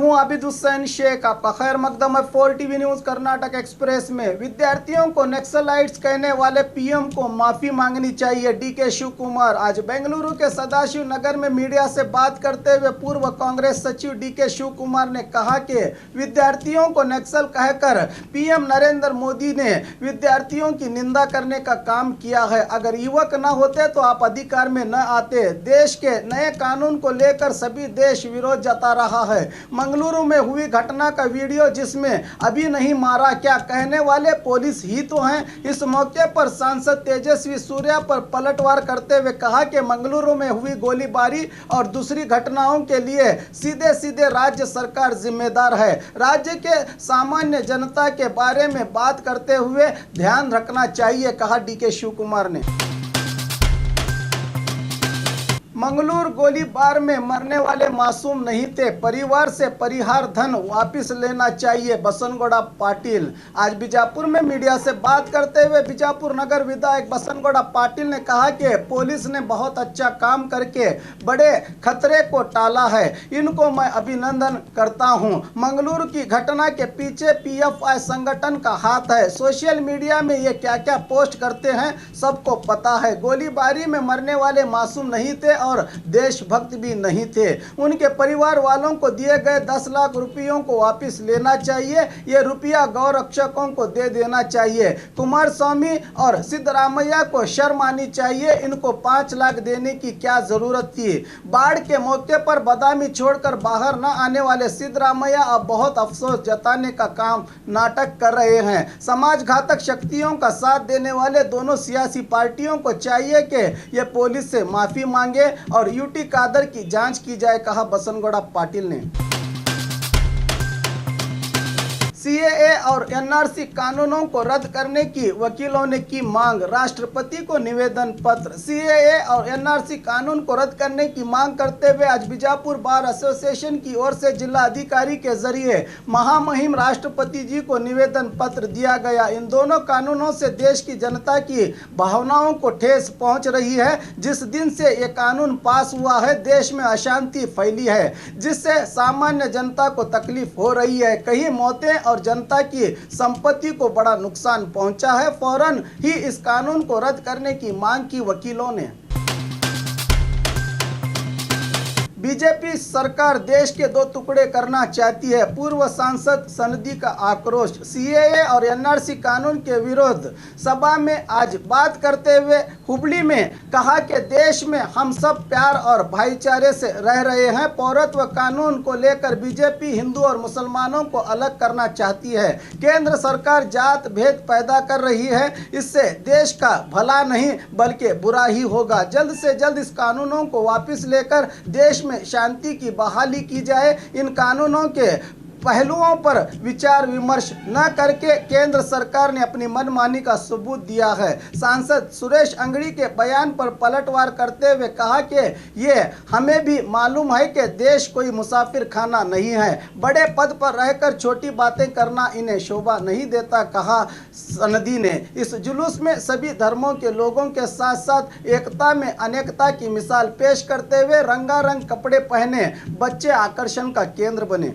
हूं आबिद हुसैन शेख। आपका खैर मकदम है 4 टीवी न्यूज कर्नाटक एक्सप्रेस में। विद्यार्थियों को नक्सलाइट्स कहने वाले पीएम को माफी मांगनी चाहिए, डीके शिव कुमार। आज बेंगलुरु के सदाशिव नगर में मीडिया से बात करते हुए पूर्व कांग्रेस सचिव डीके शिव कुमार ने कहा कि विद्यार्थियों को नक्सल कहकर पीएम नरेंद्र मोदी ने विद्यार्थियों की निंदा करने का काम किया है। अगर युवक न होते तो आप अधिकार में न आते। देश के नए कानून को लेकर सभी देश विरोध जता रहा है। मंगलुरु में हुई घटना का वीडियो जिसमें अभी नहीं मारा क्या कहने वाले पुलिस ही तो हैं। इस मौके पर सांसद तेजस्वी सूर्या पर पलटवार करते हुए कहा कि मंगलुरु में हुई गोलीबारी और दूसरी घटनाओं के लिए सीधे सीधे राज्य सरकार जिम्मेदार है। राज्य के सामान्य जनता के बारे में बात करते हुए ध्यान रखना चाहिए, कहा डीके शिव कुमार ने। मंगलुरु गोलीबार में मरने वाले मासूम नहीं थे, परिवार से परिहार धन वापस लेना चाहिए, बसनगौड़ा पाटिल। आज बीजापुर में मीडिया से बात करते हुए बीजापुर नगर विधायक बसनगौड़ा पाटिल ने कहा कि पुलिस ने बहुत अच्छा काम करके बड़े खतरे को टाला है, इनको मैं अभिनंदन करता हूं। मंगलुरु की घटना के पीछे पीएफआई संगठन का हाथ है। सोशल मीडिया में ये क्या क्या पोस्ट करते हैं सबको पता है। गोलीबारी में मरने वाले मासूम नहीं थे और देशभक्त भी नहीं थे। उनके परिवार वालों को दिए गए 10 लाख रुपयों को वापस लेना चाहिए। ये रुपया गौ रक्षकों को दे देना चाहिए। कुमार स्वामी और सिद्धरामैया को शर्म आनी चाहिए, इनको 5 लाख देने की क्या जरूरत थी। बाढ़ के मौके पर बदामी छोड़कर बाहर न आने वाले सिद्धरामैया अब बहुत अफसोस जताने का काम नाटक कर रहे हैं। समाज घातक शक्तियों का साथ देने वाले दोनों सियासी पार्टियों को चाहिए कि ये पुलिस से माफी मांगे और यूटी कादर की जांच की जाए, कहा बसनगौड़ा पाटिल ने। सीएए और एनआरसी कानूनों को रद्द करने की वकीलों ने की मांग, राष्ट्रपति को निवेदन पत्र। सीएए और एनआरसी कानून को रद्द करने की मांग करते हुए आज बीजापुर बार एसोसिएशन की ओर से जिला अधिकारी के जरिए महामहिम राष्ट्रपति जी को निवेदन पत्र दिया गया। इन दोनों कानूनों से देश की जनता की भावनाओं को ठेस पहुंच रही है। जिस दिन से ये कानून पास हुआ है देश में अशांति फैली है, जिससे सामान्य जनता को तकलीफ हो रही है। कई मौतें और जनता की संपत्ति को बड़ा नुकसान पहुंचा है। फौरन ही इस कानून को रद्द करने की मांग की वकीलों ने। बीजेपी सरकार देश के 2 टुकड़े करना चाहती है, पूर्व सांसद सनदी का आक्रोश। सीएए और एनआरसी कानून के विरोध सभा में आज बात करते हुए हुबली में कहा कि देश में हम सब प्यार और भाईचारे से रह रहे हैं। पौरत्व कानून को लेकर बीजेपी हिंदू और मुसलमानों को अलग करना चाहती है। केंद्र सरकार जात भेद पैदा कर रही है, इससे देश का भला नहीं बल्कि बुरा ही होगा। जल्द से जल्द इस कानूनों को वापस लेकर देश में शांति की बहाली की जाए। इन कानूनों के पहलुओं पर विचार विमर्श न करके केंद्र सरकार ने अपनी मनमानी का सबूत दिया है। सांसद सुरेश अंगड़ी के बयान पर पलटवार करते हुए कहा कि ये हमें भी मालूम है कि देश कोई मुसाफिर खाना नहीं है, बड़े पद पर रहकर छोटी बातें करना इन्हें शोभा नहीं देता, कहा सनदी ने। इस जुलूस में सभी धर्मों के लोगों के साथ साथ एकता में अनेकता की मिसाल पेश करते हुए रंगारंग कपड़े पहने बच्चे आकर्षण का केंद्र बने।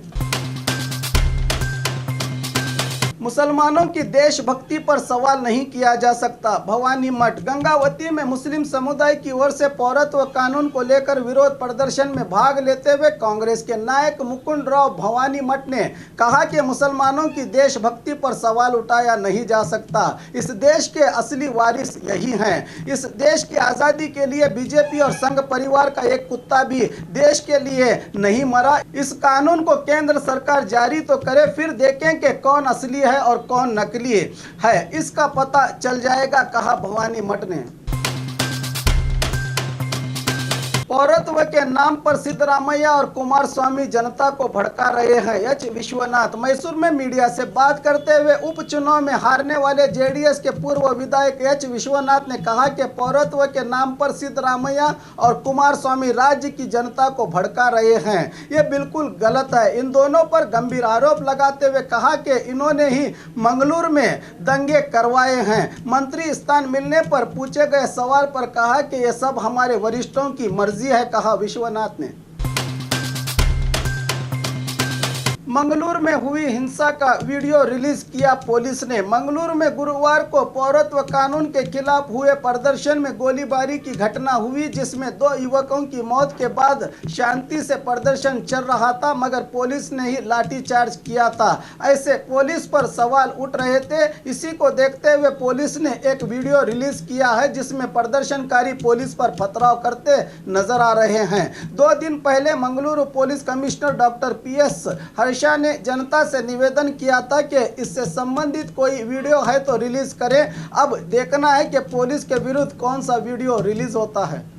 मुसलमानों की देशभक्ति पर सवाल नहीं किया जा सकता, भवानी मठ। गंगावती में मुस्लिम समुदाय की ओर से पौरत्व कानून को लेकर विरोध प्रदर्शन में भाग लेते हुए कांग्रेस के नायक मुकुंद राव भवानी मठ ने कहा कि मुसलमानों की देशभक्ति पर सवाल उठाया नहीं जा सकता। इस देश के असली वारिस यही हैं। इस देश की आज़ादी के लिए बीजेपी और संघ परिवार का एक कुत्ता भी देश के लिए नहीं मरा। इस कानून को केंद्र सरकार जारी तो करे, फिर देखें कि कौन असली है और कौन नकली है, इसका पता चल जाएगा, कहा भवानी मठ ने। पौरत्व के नाम पर सिद्धरामैया और कुमार स्वामी जनता को भड़का रहे हैं, एच विश्वनाथ। मैसूर में मीडिया से बात करते हुए उपचुनाव में हारने वाले जेडीएस के पूर्व विधायक एच विश्वनाथ ने कहा कि पौरत्व के नाम पर सिद्धरामैया और कुमार स्वामी राज्य की जनता को भड़का रहे हैं। ये बिल्कुल गलत है। इन दोनों पर गंभीर आरोप लगाते हुए कहा कि इन्होंने ही मंगलुरु में दंगे करवाए हैं। मंत्री स्थान मिलने पर पूछे गए सवाल पर कहा कि ये सब हमारे वरिष्ठों की मर्जी है, कहा विश्वनाथ ने। मंगलूर में हुई हिंसा का वीडियो रिलीज किया पुलिस ने। मंगलूर में गुरुवार को पौरत्व कानून के खिलाफ हुए प्रदर्शन में गोलीबारी की घटना हुई, जिसमें 2 युवकों की मौत के बाद शांति से प्रदर्शन चल रहा था, मगर पुलिस ने ही लाठीचार्ज किया था। ऐसे पुलिस पर सवाल उठ रहे थे। इसी को देखते हुए पुलिस ने एक वीडियो रिलीज किया है, जिसमें प्रदर्शनकारी पुलिस पर पथराव करते नजर आ रहे हैं। 2 दिन पहले Mangaluru police commissioner doctor PS Harsha ने जनता से निवेदन किया था कि इससे संबंधित कोई वीडियो है तो रिलीज करें। अब देखना है कि पुलिस के विरुद्ध कौन सा वीडियो रिलीज होता है।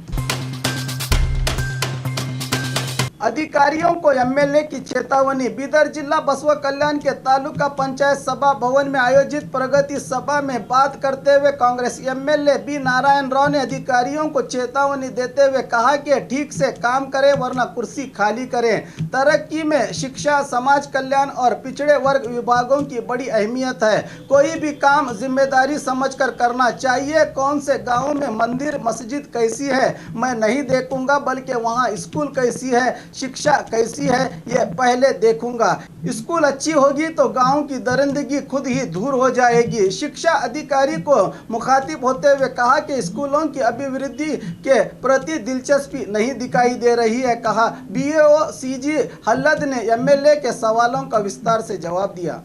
अधिकारियों को MLA की चेतावनी। बीदर जिला बसवा कल्याण के तालुका पंचायत सभा भवन में आयोजित प्रगति सभा में बात करते हुए कांग्रेस MLA B नारायण राव ने अधिकारियों को चेतावनी देते हुए कहा कि ठीक से काम करें वरना कुर्सी खाली करें। तरक्की में शिक्षा, समाज कल्याण और पिछड़े वर्ग विभागों की बड़ी अहमियत है। कोई भी काम जिम्मेदारी समझकर करना चाहिए। कौन से गाँव में मंदिर मस्जिद कैसी है मैं नहीं देखूंगा, बल्कि वहाँ स्कूल कैसी है, शिक्षा कैसी है ये पहले देखूंगा। स्कूल अच्छी होगी तो गांव की दरिंदगी खुद ही दूर हो जाएगी। शिक्षा अधिकारी को मुखातिब होते हुए कहा कि स्कूलों की अभिवृद्धि के प्रति दिलचस्पी नहीं दिखाई दे रही है। कहा BAO CG हल्लद ने MLA के सवालों का विस्तार से जवाब दिया।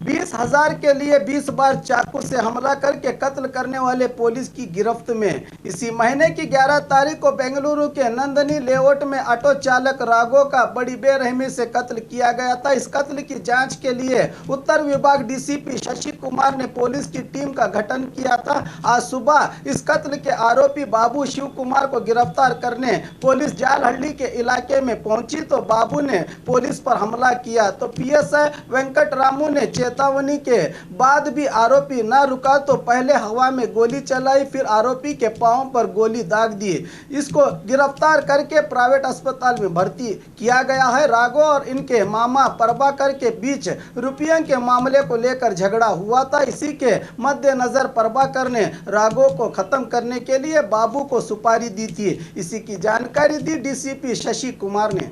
20,000 के लिए 20 बार चाकू से हमला करके कत्ल करने वाले पुलिस की गिरफ्त में। इसी महीने की 11 तारीख को बेंगलुरु के नंदनी लेआउट में ऑटो चालक राघो का बड़ी बेरहमी से कत्ल किया गया था। इस कत्ल की जांच के लिए उत्तर विभाग DCP शशि कुमार ने पुलिस की टीम का गठन किया था। आज सुबह इस कत्ल के आरोपी बाबू शिव कुमार को गिरफ्तार करने पुलिस जालहल्ली के इलाके में पहुंची तो बाबू ने पुलिस पर हमला किया तो PSI वेंकट रामू ने चेतावनी के बाद भी आरोपी न रुका तो पहले हवा में गोली चलाई, फिर आरोपी के पांव पर गोली दाग दी। इसको गिरफ्तार करके प्राइवेट अस्पताल में भर्ती किया गया है। राघव और इनके मामा प्रभाकर के बीच रुपयों के मामले को लेकर झगड़ा हुआ था। इसी के मद्देनजर प्रभाकर ने राघव को खत्म करने के लिए बाबू को सुपारी दी थी। इसी की जानकारी दी DCP शशि कुमार ने।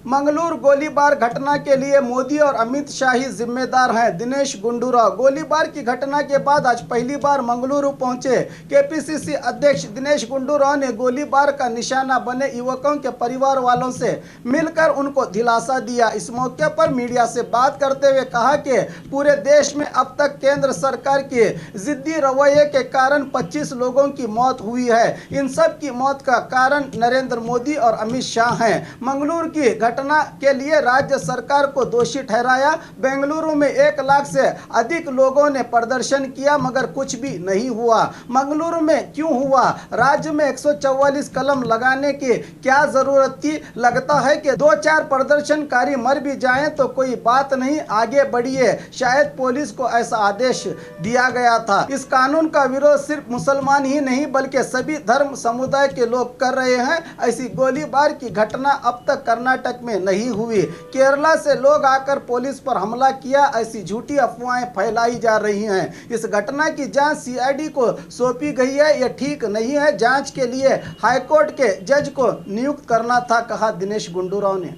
मंगलूर गोलीबार घटना के लिए मोदी और अमित शाह ही जिम्मेदार हैं, दिनेश गुंडूराव। गोलीबार की घटना के बाद आज पहली बार मंगलुरु पहुंचे KPCC अध्यक्ष दिनेश गुंडूराव ने गोलीबार का निशाना बने युवकों के परिवार वालों से मिलकर उनको दिलासा दिया। इस मौके पर मीडिया से बात करते हुए कहा कि पूरे देश में अब तक केंद्र सरकार के जिद्दी रवैये के कारण 25 लोगों की मौत हुई है। इन सब की मौत का कारण नरेंद्र मोदी और अमित शाह हैं। मंगलुरु की घटना के लिए राज्य सरकार को दोषी ठहराया। बेंगलुरु में 1 लाख से अधिक लोगों ने प्रदर्शन किया मगर कुछ भी नहीं हुआ। मंगलुरु में क्यों हुआ? राज्य में 144 कलम लगाने की क्या जरूरत थी? लगता है कि 2-4 प्रदर्शनकारी मर भी जाएं तो कोई बात नहीं, आगे बढ़िए। शायद पुलिस को ऐसा आदेश दिया गया था। इस कानून का विरोध सिर्फ मुसलमान ही नहीं बल्कि सभी धर्म समुदाय के लोग कर रहे हैं। ऐसी गोलीबार की घटना अब तक कर्नाटक में नहीं हुई। केरला से लोग आकर पुलिस पर हमला किया, ऐसी झूठी अफवाहें फैलाई जा रही हैं। इस घटना की जांच CID को सौंपी गई है। यह ठीक नहीं है। जांच के लिए हाईकोर्ट के जज को नियुक्त करना था, कहा दिनेश गुंडूराव ने।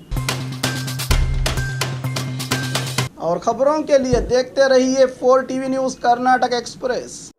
और खबरों के लिए देखते रहिए 4 TV न्यूज़ कर्नाटक एक्सप्रेस।